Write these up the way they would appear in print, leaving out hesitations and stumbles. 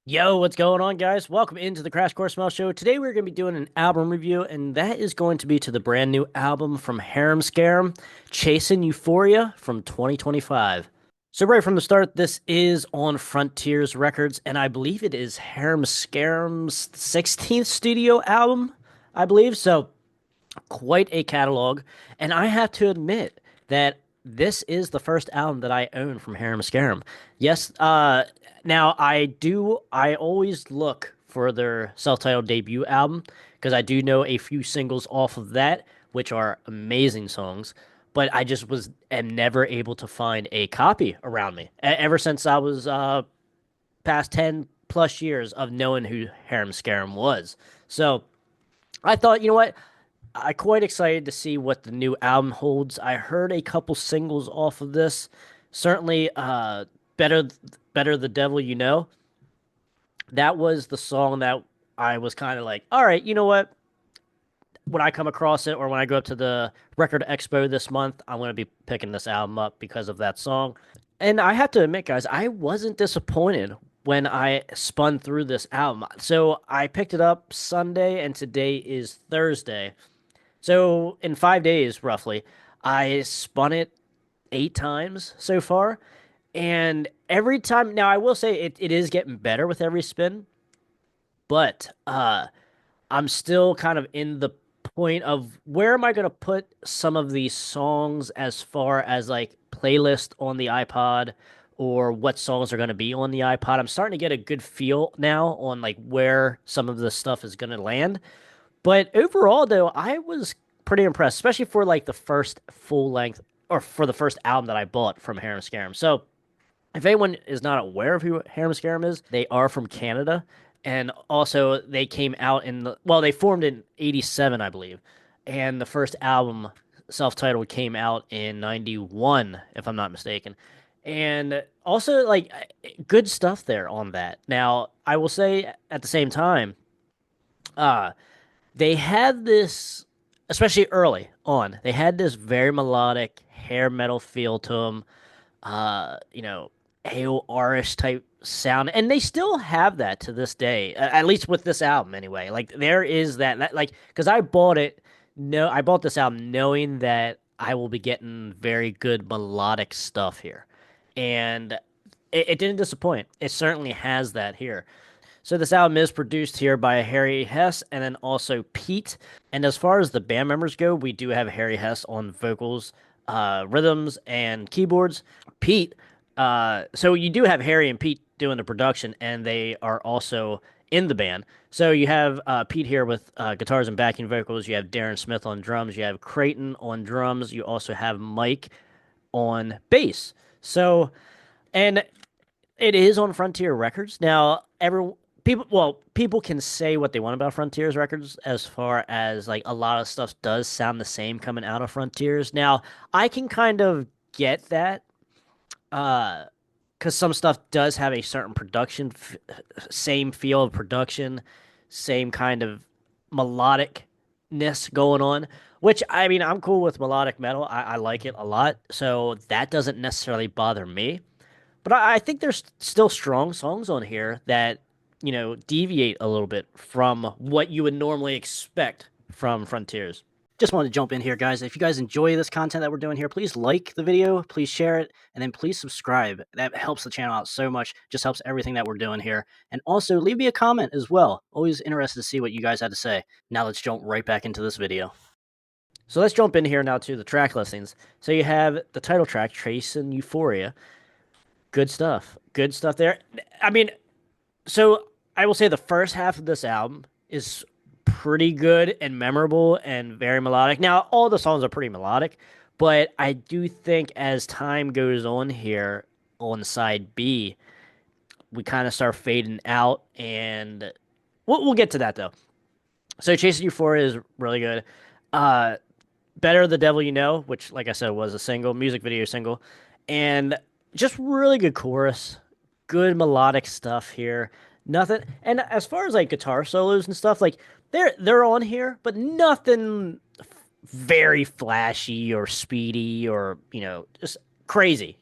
Yo, what's going on, guys? Welcome into the Crash Course Smell Show. Today we're going to be doing an album review, and that is going to be to the brand new album from Harem Scarem, Chasing Euphoria from 2025. So right from the start, this is on Frontiers Records, and I believe it is Harem Scarem's 16th studio album, I believe. So quite a catalog. And I have to admit that this is the first album that I own from Harem Scarem. Yes, now I always look for their self-titled debut album because I do know a few singles off of that, which are amazing songs. But I just am never able to find a copy around me ever since I was past 10 plus years of knowing who Harem Scarem was. So I thought, you know what? I'm quite excited to see what the new album holds. I heard a couple singles off of this. Certainly, better, better the devil you know. That was the song that I was kind of like, all right, you know what? When I come across it or when I go up to the record expo this month, I'm going to be picking this album up because of that song. And I have to admit, guys, I wasn't disappointed when I spun through this album. So I picked it up Sunday, and today is Thursday. So in 5 days, roughly, I spun it 8 times so far. And every time, now I will say it is getting better with every spin, but I'm still kind of in the point of where am I going to put some of these songs as far as like playlist on the iPod or what songs are going to be on the iPod. I'm starting to get a good feel now on like where some of this stuff is going to land. But overall, though, I was pretty impressed, especially for like the first full length or for the first album that I bought from Harem Scarem. So, if anyone is not aware of who Harem Scarem is, they are from Canada. And also, they came out they formed in '87, I believe. And the first album, self titled, came out in '91, if I'm not mistaken. And also, like, good stuff there on that. Now, I will say at the same time, uh, they had this, especially early on, they had this very melodic hair metal feel to them, you know, AOR-ish type sound, and they still have that to this day, at least with this album anyway. Like there is that like because I bought it, no, I bought this album knowing that I will be getting very good melodic stuff here, and it didn't disappoint. It certainly has that here. So this album is produced here by Harry Hess and then also Pete. And as far as the band members go, we do have Harry Hess on vocals, rhythms, and keyboards. Pete, so you do have Harry and Pete doing the production, and they are also in the band. So you have Pete here with guitars and backing vocals. You have Darren Smith on drums. You have Creighton on drums. You also have Mike on bass. So, and it is on Frontier Records. Now, people can say what they want about Frontiers Records as far as like a lot of stuff does sound the same coming out of Frontiers. Now, I can kind of get that uh because some stuff does have a certain same feel of production, same kind of melodicness going on, which I mean, I'm cool with melodic metal. I like it a lot. So that doesn't necessarily bother me. But I think there's still strong songs on here that, deviate a little bit from what you would normally expect from Frontiers. Just wanted to jump in here, guys. If you guys enjoy this content that we're doing here, please like the video, please share it, and then please subscribe. That helps the channel out so much, just helps everything that we're doing here. And also, leave me a comment as well. Always interested to see what you guys had to say. Now let's jump right back into this video. So let's jump in here now to the track listings. So you have the title track, Trace and Euphoria. Good stuff. Good stuff there. I mean, so I will say the first half of this album is pretty good and memorable and very melodic. Now, all the songs are pretty melodic, but I do think as time goes on here on side B, we kind of start fading out, and we'll get to that though. So, Chasing Euphoria is really good. Uh, Better the Devil You Know, which, like I said, was a single, music video single, and just really good chorus, good melodic stuff here. Nothing, and as far as like guitar solos and stuff, like they're on here, but nothing very flashy or speedy or just crazy,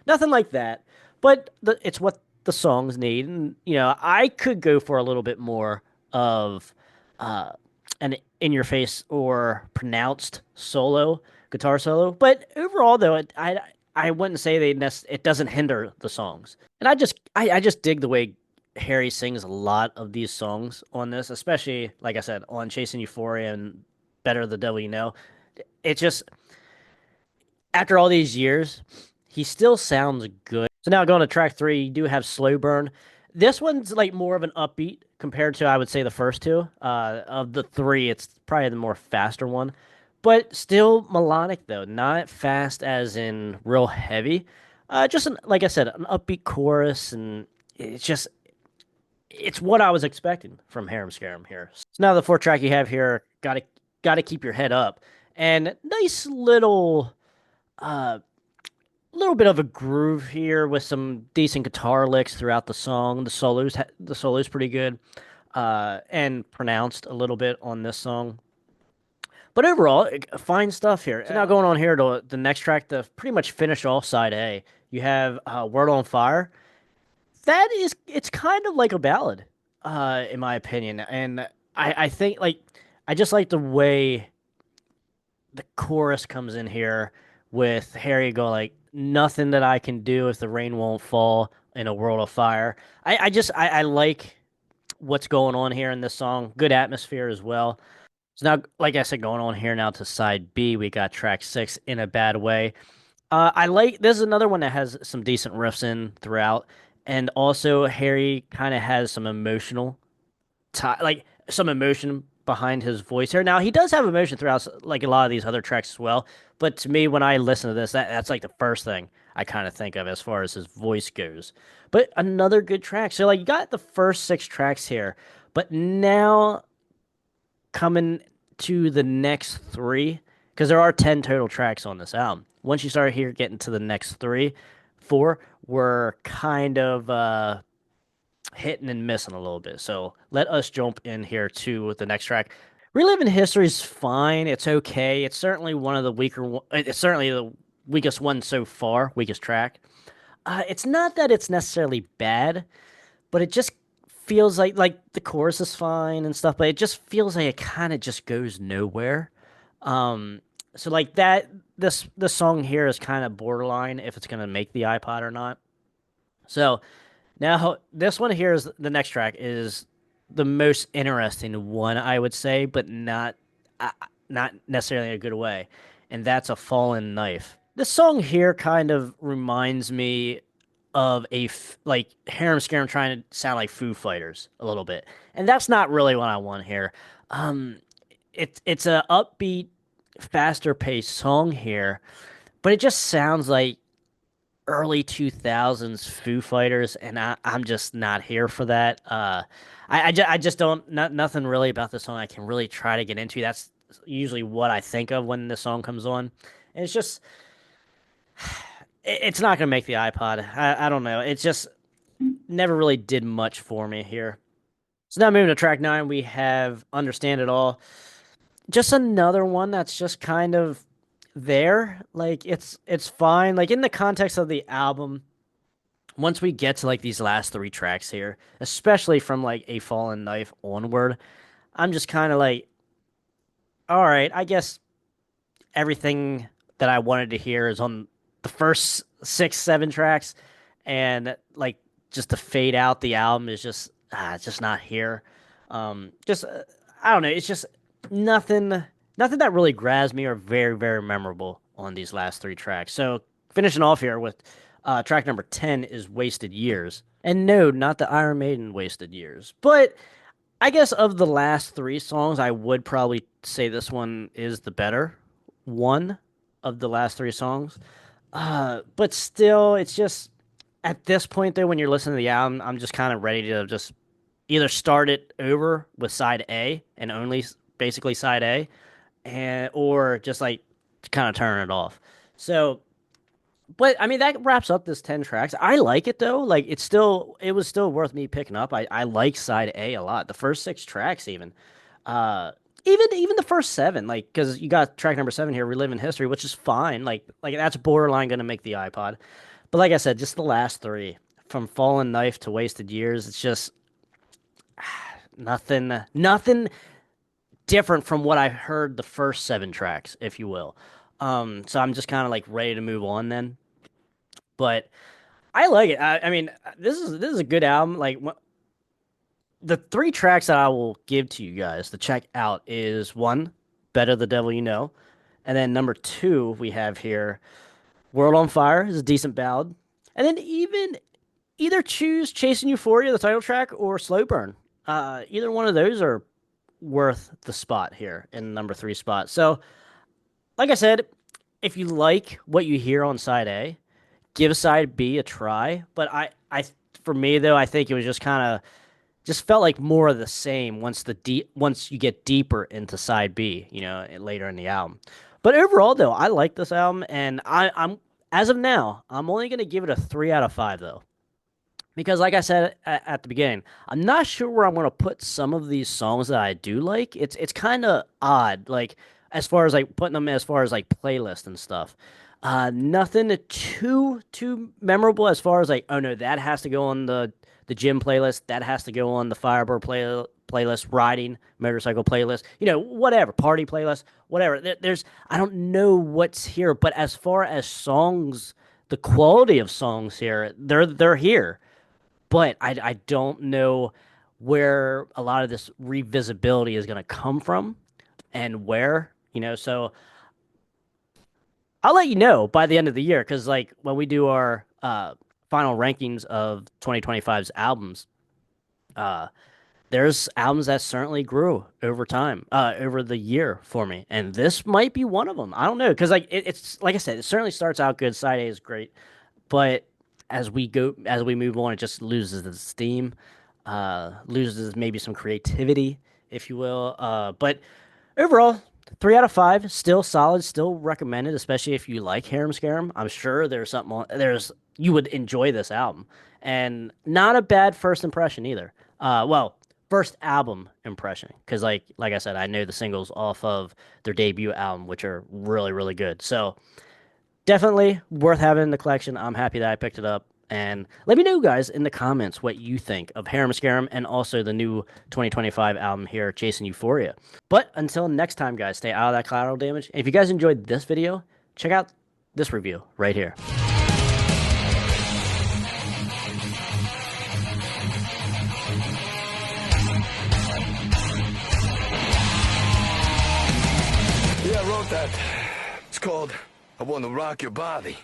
nothing like that. But it's what the songs need. And, I could go for a little bit more of uh, an in your face or pronounced solo, guitar solo. But overall, though, I wouldn't say it doesn't hinder the songs. And I just dig the way Harry sings a lot of these songs on this, especially, like I said, on Chasing Euphoria and Better the Devil You Know. It just, after all these years, he still sounds good. So now going to track three, you do have Slow Burn. This one's like more of an upbeat compared to, I would say, the first two. Of the three, it's probably the more faster one, but still melodic though, not fast as in real heavy. Just like I said, an upbeat chorus, and it's what I was expecting from Harem Scarem here. So now the fourth track you have here, gotta keep your head up, and nice uh little bit of a groove here with some decent guitar licks throughout the song. The solo's pretty good, and pronounced a little bit on this song. But overall, fine stuff here. So now going on here to the next track to pretty much finish off side A, you have "Word on Fire." It's kind of like a ballad, in my opinion, and I think like I just like the way the chorus comes in here with Harry go like nothing that I can do if the rain won't fall in a world of fire. I like what's going on here in this song. Good atmosphere as well. So now, like I said, going on here now to side B, we got track six, In a Bad Way. I like this is another one that has some decent riffs in throughout, and also Harry kind of has some like some emotion behind his voice here. Now he does have emotion throughout, like a lot of these other tracks as well. But to me, when I listen to this, that's like the first thing I kind of think of as far as his voice goes. But another good track. So like you got the first six tracks here, but now coming to the next three, because there are 10 total tracks on this album. Once you start here getting to the next three, four, we're kind of hitting and missing a little bit. So let us jump in here to the next track. Reliving History is fine. It's okay. It's certainly one of the it's certainly the weakest one so far, weakest track. It's not that it's necessarily bad, but it just feels like the chorus is fine and stuff, but it just feels like it kind of just goes nowhere. Um, so like that, this song here is kind of borderline if it's gonna make the iPod or not. So now, this one here is the next track is the most interesting one, I would say, but uh, not necessarily in a good way, and that's A Fallen Knife. This song here kind of reminds me of like Harem Scarem trying to sound like Foo Fighters a little bit, and that's not really what I want here. Um, it's a upbeat, faster paced song here, but it just sounds like early 2000s Foo Fighters, and I'm just not here for that. I just don't, nothing really about this song I can really try to get into. That's usually what I think of when the song comes on. And it's just, it's not going to make the iPod. I don't know. It's just never really did much for me here. So now moving to track nine, we have Understand It All. Just another one that's just kind of there. Like it's fine. Like in the context of the album, once we get to like these last three tracks here, especially from like A Fallen Knife onward, I'm just kind of like, all right, I guess everything that I wanted to hear is on the first six, seven tracks, and like just to fade out the album is just it's just not here. Just I don't know. It's just nothing, nothing that really grabs me or very, very memorable on these last three tracks. So finishing off here with track number 10 is Wasted Years. And no, not the Iron Maiden Wasted Years. But I guess of the last three songs, I would probably say this one is the better one of the last three songs. But still, it's just at this point though, when you're listening to the album, I'm just kind of ready to just either start it over with side A and only basically side A, and or just like kind of turn it off. So, but I mean that wraps up this 10 tracks. I like it though. Like it was still worth me picking up. I like side A a lot. The first six tracks even. Uh even the first seven, like because you got track number seven here, Reliving History, which is fine. Like that's borderline gonna make the iPod. But like I said, just the last three, from Fallen Knife to Wasted Years, it's just nothing different from what I heard the first seven tracks, if you will. So I'm just kind of like ready to move on then. But I like it. I mean, this is a good album. Like the three tracks that I will give to you guys to check out is one, Better the Devil You Know, and then number two we have here, World on Fire is a decent ballad, and then either choose Chasing Euphoria, the title track, or Slow Burn. Either one of those are worth the spot here in number three spot. So, like I said, if you like what you hear on side A, give side B a try. But for me though, I think it was just kind of just felt like more of the same once you get deeper into side B, later in the album. But overall though, I like this album, and I'm as of now, I'm only gonna give it a 3 out of 5 though. Because, like I said at the beginning, I'm not sure where I'm gonna put some of these songs that I do like. It's kind of odd, like as far as like putting them as far as like playlist and stuff. Nothing too memorable as far as like, oh no, that has to go on the gym playlist. That has to go on the Firebird playlist, riding motorcycle playlist. Whatever, party playlist, whatever. I don't know what's here, but as far as songs, the quality of songs here, they're here, but I don't know where a lot of this revisability is going to come from and where. So I'll let you know by the end of the year, because like when we do our final rankings of 2025's albums, uh, there's albums that certainly grew over time, over the year for me, and this might be one of them. I don't know, because like it's like I said, it certainly starts out good. Side A is great, but as we move on, it just loses its steam, loses maybe some creativity, if you will. But overall, 3 out of 5, still solid, still recommended, especially if you like Harem Scarem. I'm sure you would enjoy this album, and not a bad first impression either. Well, first album impression, because like I said, I know the singles off of their debut album, which are really really good. So definitely worth having in the collection. I'm happy that I picked it up. And let me know, guys, in the comments what you think of Harem Scarem and also the new 2025 album here, Chasing Euphoria. But until next time, guys, stay out of that collateral damage. And if you guys enjoyed this video, check out this review right here. Yeah, I wrote that. It's called I Want to Rock Your Body.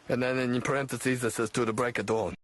And then in parentheses it says to the break of dawn.